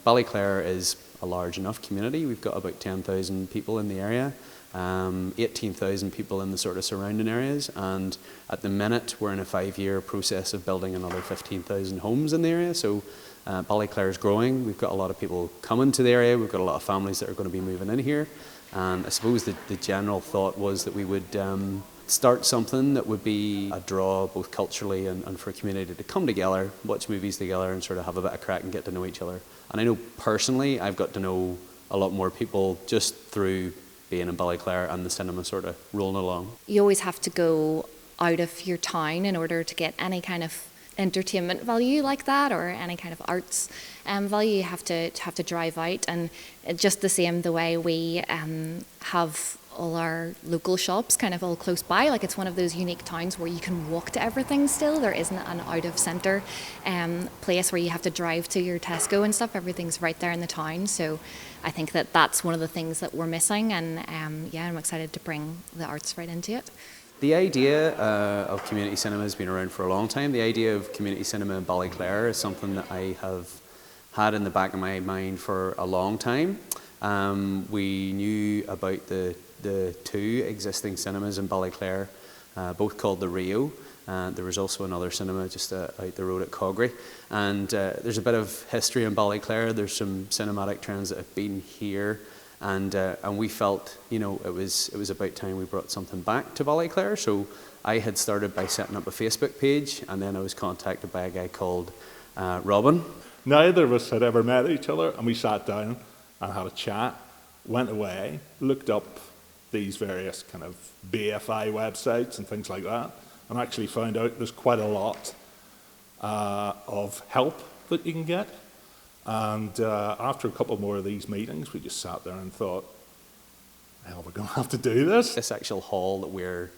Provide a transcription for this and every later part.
Ballyclare is a large enough community. We've got about 10,000 people in the area, 18,000 people in the sort of surrounding areas, and at the minute we're in a 5-year process of building another 15,000 homes in the area. So Ballyclare is growing. We've got a lot of people coming to the area. We've got a lot of families that are going to be moving in here, and I suppose the general thought was that we would start something that would be a draw both culturally and for a community to come together, watch movies together and sort of have a bit of crack and get to know each other. And I know personally I've got to know a lot more people just through being in Ballyclare and the cinema sort of rolling along. You always have to go out of your town in order to get any kind of entertainment value like that, or any kind of arts value. You have to drive out, and just the same the way we have all our local shops kind of all close by. Like, it's one of those unique towns where you can walk to everything still. There isn't an out of centre place where you have to drive to your Tesco and stuff. Everything's right there in the town. So I think that's one of the things that we're missing, and I'm excited to bring the arts right into it. The idea of community cinema has been around for a long time. The idea of community cinema in Ballyclare is something that I have had in the back of my mind for a long time. We knew about the two existing cinemas in Ballyclare, both called the Rio. There was also another cinema just out the road at Coggery. And there's a bit of history in Ballyclare. There's some cinematic trends that have been here. And we felt, it was about time we brought something back to Ballyclare. So I had started by setting up a Facebook page, and then I was contacted by a guy called Robin. Neither of us had ever met each other, and we sat down and had a chat, went away, looked up these various kind of BFI websites and things like that, and actually found out there's quite a lot of help that you can get. And after a couple more of these meetings, we just sat there and thought, hell, we're going to have to do this. This actual hall that we're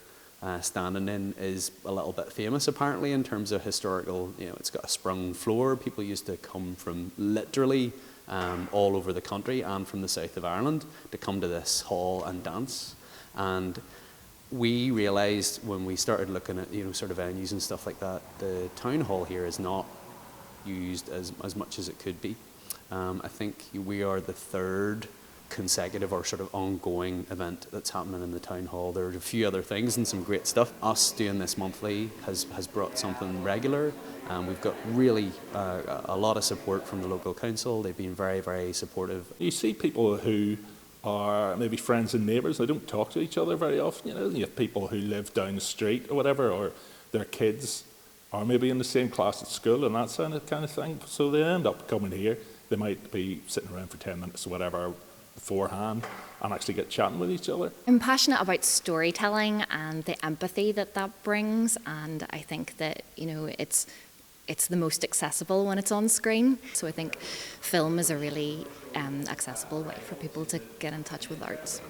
standing in is a little bit famous apparently in terms of historical, it's got a sprung floor. People used to come from literally all over the country and from the south of Ireland to come to this hall and dance. And we realised when we started looking at sort of venues and stuff like that, the town hall here is not used as much as it could be. I think we are the third consecutive or sort of ongoing event that's happening in the town hall. There are a few other things and some great stuff. Us doing this monthly has brought something regular. We've got really a lot of support from the local council. They've been very, very supportive. You see people who are maybe friends and neighbours. They don't talk to each other very often. You have people who live down the street or whatever, or their kids are maybe in the same class at school and that kind of thing. So they end up coming here. They might be sitting around for 10 minutes or whatever beforehand and actually get chatting with each other. I'm passionate about storytelling and the empathy that brings, and I think that it's the most accessible when it's on screen. So I think film is a really accessible way for people to get in touch with arts.